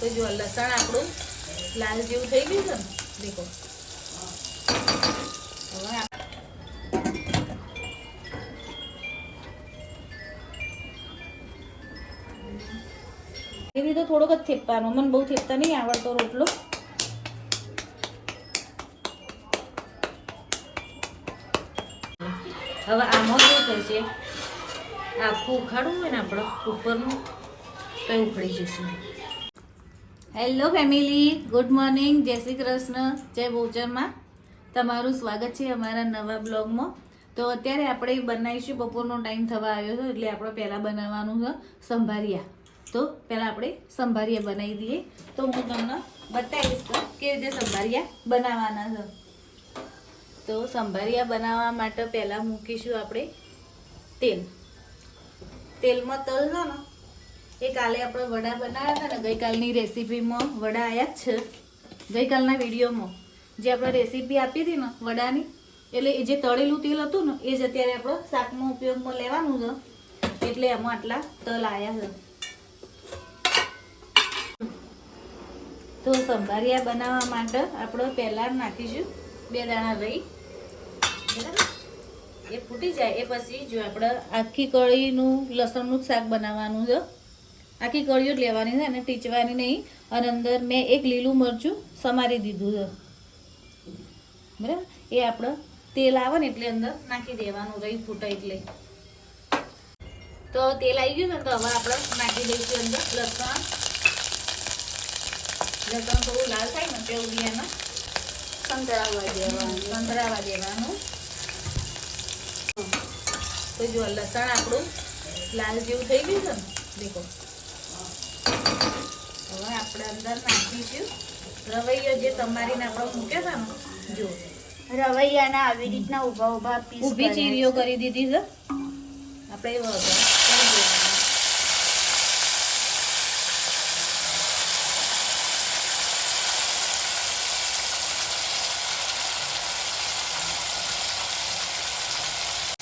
તો જો લસણ આપણું લાલ જેવું થઈ ગયું છે ને, દેખો. હવે એ રીતે થોડોક જ થેપવાનો, મને બહુ થેપતા નહીં આવડતો રોટલો. હવે આમાં શું થશે, આખું ઉખાડવું હોય ને આપણે ઉપરનું કઈ ઉખડી જશે. હેલો ફેમિલી, ગુડ મોર્નિંગ, જય શ્રી કૃષ્ણ, જય બહુચરમાં તમારું સ્વાગત છે અમારા નવા બ્લોગમાં. તો અત્યારે આપણે બનાવીશું, બપોરનો ટાઈમ થવા આવ્યો છે એટલે આપણે પહેલાં બનાવવાનું છે સંભારિયા. તો પહેલાં આપણે સંભારિયા બનાવી દઈએ. તો હું તમને બતાવીશ કે કેવી રીતે સંભારિયા બનાવવાના છે. તો સંભારિયા બનાવવા માટે પહેલાં મૂકીશું આપણે તેલ. તેલમાં તલ છે ને, એ કાલે આપણે વડા બનાવ્યા હતા ને, ગઈકાલની રેસીપીમાં વડા આવ્યા જ છે. ગઈકાલના વિડીયોમાં જે આપણે રેસીપી આપી હતી ને વડાની, એટલે એ જે તળેલું તેલ હતું ને એ જ અત્યારે આપણે શાકમાં ઉપયોગમાં લેવાનું છે, એટલે એમાં આટલા તલ આવ્યા છે. તો સંભારિયા બનાવવા માટે આપણે પહેલાં નાખીશું 2 દાણા રહી. બરાબર, એ ફૂટી જાય એ પછી જો આપણે આખી કઢીનું લસણનું જ શાક બનાવવાનું છે. આખી કળીઓ જ લેવાની છે અને ટીચવાની નહીં. અને અંદર મેં એક લીલું મરચું સમારી દીધું છે. બરાબર, એ આપણે તેલ આવે ને એટલે અંદર નાખી દેવાનું, રહી ફૂટાય એટલે. તો તેલ આવી ગયું ને, તો હવે આપણે નાખી દઈશું અંદર લસણ. લસણ થોડું લાલ થાય ને તે સુધી એને સંતળાવા દેવાનું. તો જો લસણ આપણું લાલ જેવું થઈ ગયું છે ને, દેખો. હવે આપણે અંદર નાખીશું રવૈયો, જે તમારીને આપણે મૂક્યા હતા ને, જો રવૈયાના આવી રીતના ઊભા પીસ ઊભી ચીરીઓ કરી દીધી છે આપણે. વઘાર કરી દેવાનો.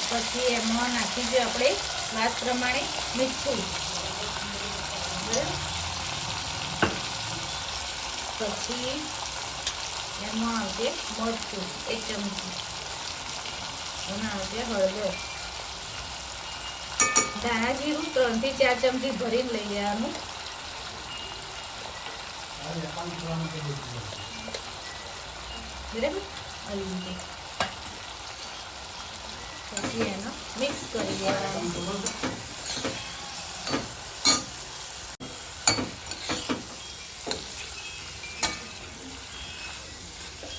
પછી એમાં નાખીશું આપણે સ્વાદ પ્રમાણે મીઠું. પછી એમાં આવશે મરચું 1 ચમચી, એમાં આવશે હળદર, ધાણા જીરું 3 થી 4 ચમચી ભરીને લઈ લેવાનું. બરાબર, પછી એનો મિક્સ કરી દેવાનું.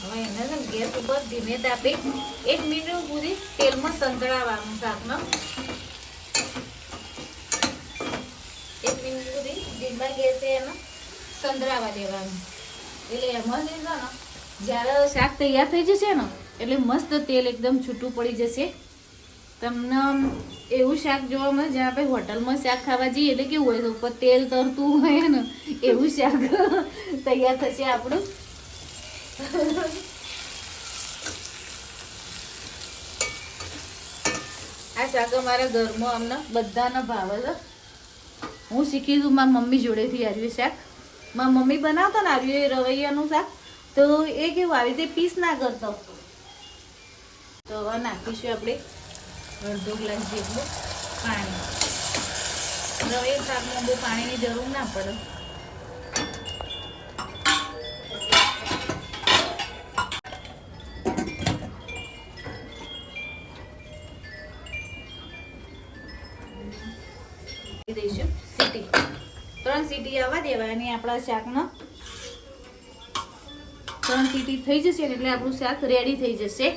હવે એને ગેસ ઉપર ધીમે તાપે 1 મિનિટ સુધી તેલમાં સંતળાવવાનું શાકનો. 1 મિનિટ સુધી ધીમા ગેસે એને સંતળાવા દેવાનું. એટલે એમાં છે ને, જ્યારે શાક તૈયાર થઈ જશે ને એટલે મસ્ત તેલ એકદમ છૂટું પડી જશે. તમને એવું શાક જોવા મળે, જ્યાં આપણે હોટલમાં શાક ખાવા જઈએ એટલે કેવું હોય, ઉપર તેલ તરતું હોય ને એવું શાક તૈયાર થશે આપણું. આ શાક અમારા ઘરમાં અમને બધાને ભાવે છે. હું શીખી છું મારી મમ્મી જોડેથી આવ્યું શાક. મારી મમ્મી બનાવતા ને આવ્યું રવૈયાનું શાક, તો એ કેવું આવી રીતે પીસ ના કરતો. તો હવે નાખીશું આપણે 1/2 ગ્લાસ જેટલું પાણી. રવૈયા શાકમાં બહુ પાણીની જરૂર ના પડે. દઈશું સીટી, 3 સીટી આવવા દેવાની આપણા શાકમાં. 3 સીટી થઈ જશે એટલે આપણું શાક રેડી થઈ જશે.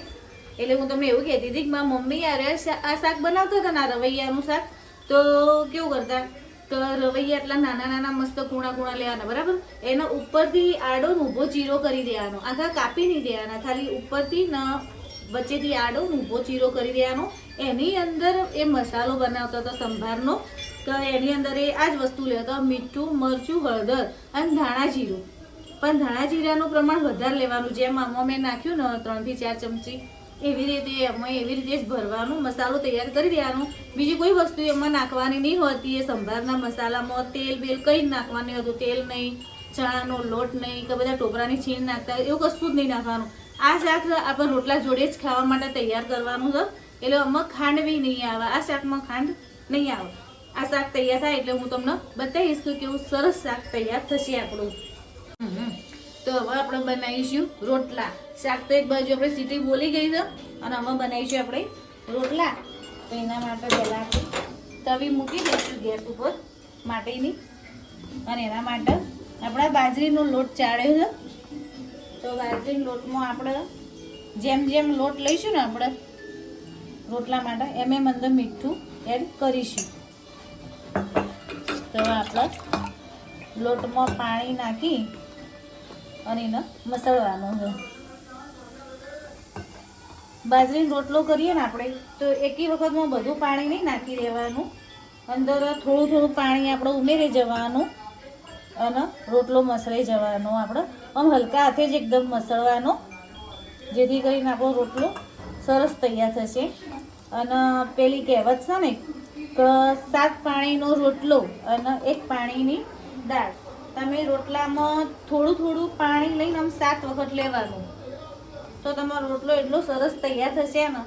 એટલે હું તમને એવું કહેતી હતી કે મારી મમ્મી આ શાક બનાવતા હતા ને, આ રવૈયાનું શાક, તો કેવું કરતા કે રવૈયા એટલા નાના નાના મસ્ત કૂણા લેવાના. બરાબર, એનો ઉપરથી આડો ઊભો ચીરો કરી દેવાનો. આખા કાપી નહીં દેવાના, ખાલી ઉપરથી વચ્ચેથી આડો ઊભો ચીરો કરી દેવાનો. એની અંદર એ મસાલો બનાવતો હતો સંભારનો, તો એની અંદર એ આ જ વસ્તુ લેતો, મીઠું, મરચું, હળદર અને ધાણા જીરું. પણ ધાણા જીરાનું પ્રમાણ વધારે લેવાનું. જેમ આમાં મેં નાખ્યું ને 3 થી 4 ચમચી, એવી રીતે એમાં એવી રીતે જ ભરવાનું. મસાલો તૈયાર કરી દેવાનો. બીજી કોઈ વસ્તુ એમાં નાખવાની નહીં હોતી. એ સંભારના મસાલામાં તેલ બેલ કંઈ જ નાખવાનું હોતું. તેલ નહીં, ચણાનો લોટ નહીં કે બધા ટોપરાની છીણ નાખતા એવું કશું જ નહીં નાખવાનું. આ શાક આપણે રોટલા જોડે જ ખાવા માટે તૈયાર કરવાનું છે. એટલે આમાં ખાંડ બી નહીં આવે. આ શાકમાં ખાંડ નહીં આવે. આ શાક તૈયાર થાય એટલે હું તમને બતાવીશ કે કેવું સરસ શાક તૈયાર થશે આપણું. તો હવે આપણે બનાવીશું રોટલા. શાક તો એક બાજુ આપણે સીટી બોલી ગઈ છે અને અમે બનાવીશું આપણે રોટલા. તો એના માટે પહેલાં આપણે તવી મૂકી દઈશું ગેસ ઉપર માટીની. અને એના માટે આપણે બાજરીનો લોટ ચાળ્યો છે. તો બાજરીના લોટમાં આપણે જેમ જેમ લોટ લઈશું ને આપણે રોટલા માટે એમ અંદર મીઠું એડ કરીશું. તો આપણે લોટમાં પાણી નાખી અને એને મસળવાનો છે. બાજરીનો રોટલો કરીએ ને આપણે તો એકી વખતમાં બધું પાણી નહીં નાખી દેવાનું. અંદર થોડું થોડું પાણી આપણે ઉમેરી જવાનું અને રોટલો મસળાઈ જવાનો. આપણે આમ હલકા હાથે જ એકદમ મસળવાનો, જેથી કરીને આપણો રોટલો સરસ તૈયાર થશે. અને પેલી કહેવત છે ને કે 7 પાણીનો રોટલો અને 1 પાણીની દાળ. તમે રોટલામાં થોડું થોડું પાણી લઈને આમ 7 વખત લેવાનું, તો તમારો રોટલો એટલો સરસ તૈયાર થશે ને,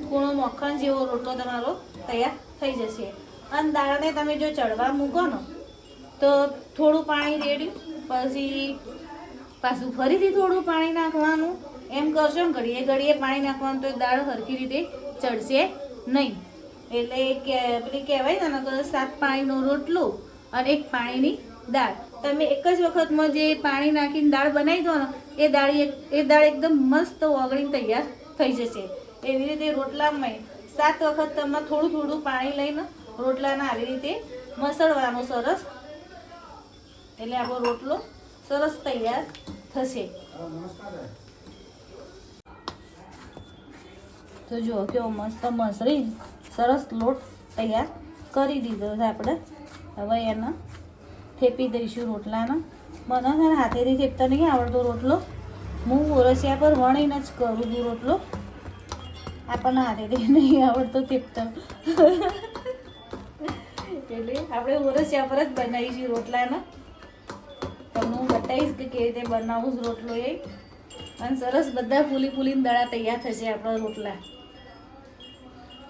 કૂણો મક્ખણ જેવો રોટલો તમારો તૈયાર થઈ જશે. અને દાળને તમે જો ચડવા મૂકો ને તો થોડું પાણી રેડ્યું પછી પાછું ફરીથી થોડું પાણી નાખવાનું. એમ કરશો ને ઘડીએ ઘડીએ પાણી નાખવાનું તો દાળ સરખી રીતે ચડશે નહીં. એટલે પેલી કહેવાય ને કે 7 પાણીનો રોટલો અને 1 પાણીની દાળ. તમે એક જ વખતમાં જે પાણી નાખીને દાળ બનાવી દો ને એ દાળ એકદમ મસ્ત ઓગળીને તૈયાર થઈ જશે. એવી રીતે રોટલામાં 7 વખત તમે થોડું થોડું પાણી લઈને રોટલાને આવી રીતે મસળવાનો સરસ. એટલે આપણો રોટલો સરસ તૈયાર થશે. તો જુઓ કેવો મસ્ત મસળી સરસ લોટ તૈયાર કરી દીધો છે આપણે. હવે એને થેપી દઈશું રોટલાને. મને છે ને હાથેથી થેપતા નહીં આવડતો રોટલો. હું ઓરસિયા પર વણીને જ કરું છું રોટલો. આપણને હાથેથી નહીં આવડતો થેપતા. એટલે આપણે ઓરસિયા પર જ બનાવીશું રોટલાને. તમને હું બતાવીશ કે કેવી રીતે બનાવું રોટલો એ. અને સરસ બધા ફૂલીને દડા તૈયાર થશે આપણા રોટલા.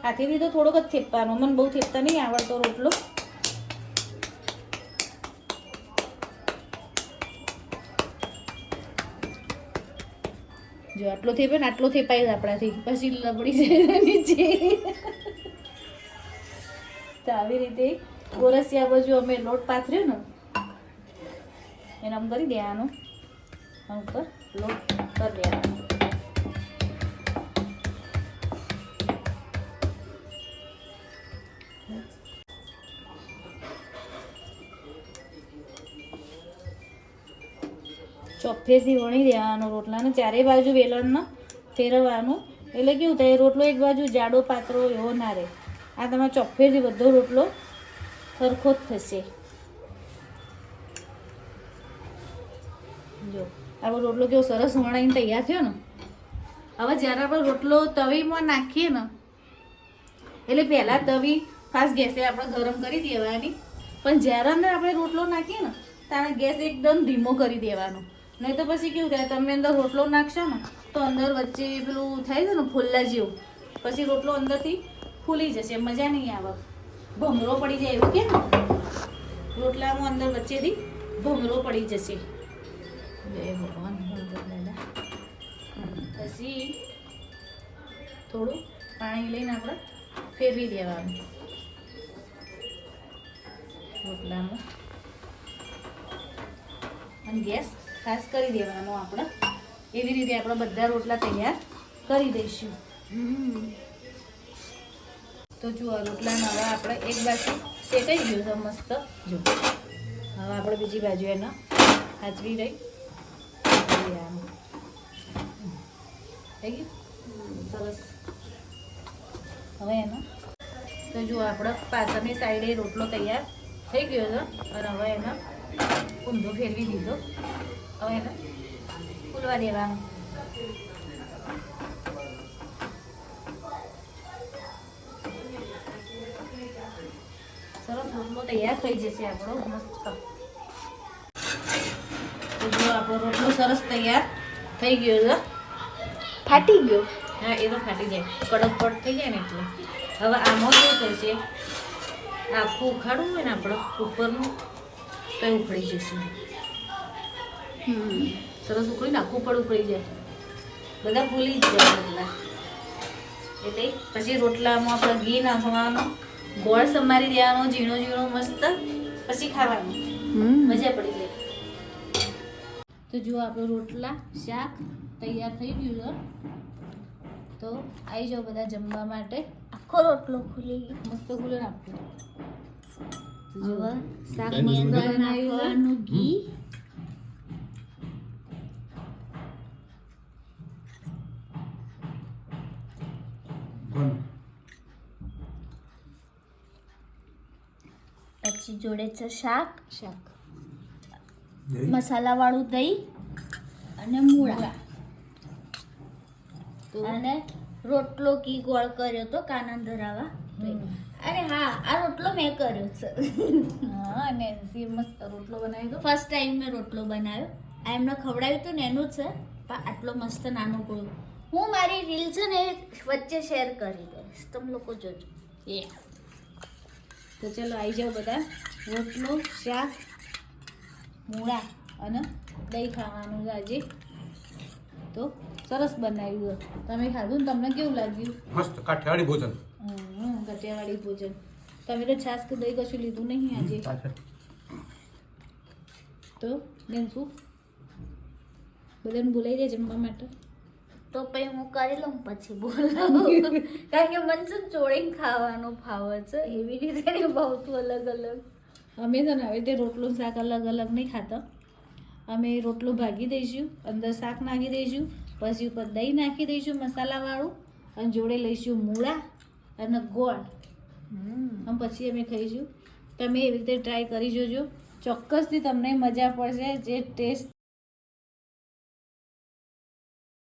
હાથેથી તો થોડોક જ થેપવાનો. મને બહુ થેપતા નહીં આવડતો રોટલો. જો આટલો થેપે ને આટલો થેપાય આપણાથી, પછી લબડી જાય નીચે. તો આવી રીતે ઓરસિયા બાજુ અમે લોટ પાથર્યો ને એને આમ કરી દેવાનું, ઉપર લોટ કરી દેવાનો. ચોફેરથી વણી દેવાનો રોટલાને. ચારે બાજુ વેલણને ફેરવવાનું. એટલે કેવું થાય રોટલો એક બાજુ જાડો પાતળો એવો ના રહે. આ તમે ચોફેરથી બધો રોટલો સરખો જ થશે. જો આપણો રોટલો કેવો સરસ વણાઈને તૈયાર થયો ને. હવે જ્યારે આપણે રોટલો તવીમાં નાખીએ ને એટલે પહેલાં તવી ફાસ્ટ ગેસે આપણે ગરમ કરી દેવાની. પણ જ્યારે અંદર આપણે રોટલો નાખીએ ને ત્યારે ગેસ એકદમ ધીમો કરી દેવાનો. નહીં તો પછી કેવું થાય તમે અંદર રોટલો નાખશો ને તો અંદર વચ્ચે પેલું થાય છે ને ફૂલ્લા જેવું, પછી રોટલો અંદરથી ફૂલી જશે, મજા નહીં આવે, ભમરો પડી જાય એવું કે ને રોટલામાં અંદર વચ્ચેથી ભમરો પડી જશે. જય ભગવાન. પછી થોડું પાણી લઈને આપણે ફેરવી દેવાનું રોટલામાં. અને ગેસ ખાસ કરી દેવાનો આપણે. એવી રીતે આપણે બધા રોટલા તૈયાર કરી દઈશું. તો જુઓ રોટલાને હવે આપણે એક બાજુ શેકાઈ ગયું છે મસ્ત. જો હવે આપણે બીજી બાજુ એને હાજરી રહી થઈ ગયું સરસ. હવે એનો તો જુઓ આપણે પાછળની સાઈડે રોટલો તૈયાર થઈ ગયો છે. અને હવે એનો ઊંધો ફેરવી દીધો. હવે એને ફૂલવા દેવાનું. સરસ રોટલો તૈયાર થઈ જશે આપણો મસ્ત. આપણો રોટલો સરસ તૈયાર થઈ ગયો છે. ફાટી ગયો. હા, એ તો ફાટી જાય, કડક પડ થઈ જાય ને એટલે. હવે આમાં શું થશે, આખું ઉખાડવું હોય ને આપણે ઉપરનું તો એ ઉખડી જશે. સરસ ઉખડીને આખું પડ ઉખડી જાય, બધા ફૂલી જ જાય રોટલા. એટલે પછી રોટલામાં આપણે ઘી નાખવાનું, ગોળ સમારી દેવાનો ઝીણો ઝીણો મસ્ત, પછી ખાવાનું. મજા પડી જાય. તો જો આપણો રોટલા શાક તૈયાર થઈ ગયું છે. તો આવી જાઓ બધા જમવા માટે. આખો રોટલો ખુલી ગયો. મસ્ત ખુલ્લો નાખવું. હવે શાકની અંદર નાખવાનું ઘી. પછી જોડે છે શાક, મસાલા વાળું દહીં અને મૂળા તો અને રોટલો કી ગોળ કર્યો તો કાનન ધરાવા. અરે હા, આ રોટલો મેં કર્યો છે. હા, અને મસ્ત રોટલો બનાવી દો. ફર્સ્ટ ટાઈમ મેં રોટલો બનાવ્યો. આ એમને ખવડાવ્યું હતું ને એનું જ છે, પણ આટલો મસ્ત નાનો ગોળ. હું મારી રીલ છે ને વચ્ચે શેર કરી દઈશ, તમે લોકો જોજો. તો ચલો આવી જાઓ બધા. રોટલો, શાક, મૂળા અને દહીં ખાવાનું છે આજે. તો સરસ બનાવ્યું. તમે ખાધું ને તમને કેવું લાગ્યું? મસ્ત કાઠિયાવાડી ભોજન. કાઠિયાવાડી ભોજન. તમે તો છાશ કે દહીં કશું લીધું નહીં આજે. તો બેન શું બધાને બોલાવી દે જમવા માટે. તો પછી હું કરી લઉં પછી બોલાવું. કારણ કે મને છે ચોળીને ખાવાનું ભાવે છે, એવી રીતે નહીં ભાવતું અલગ અલગ. અમે છે ને હવે તે રોટલો શાક અલગ અલગ નહીં ખાતા. અમે રોટલો ભાગી દઈશું, અંદર શાક નાખી દઈશું, પછી ઉપર દહીં નાખી દઈશું મસાલાવાળું, અને જોડે લઈશું મૂળા અને ગોળ. અને પછી અમે ખાઈશું. તમે એવી રીતે ટ્રાય કરી જોજો, ચોક્કસથી તમને મજા પડશે. જે ટેસ્ટ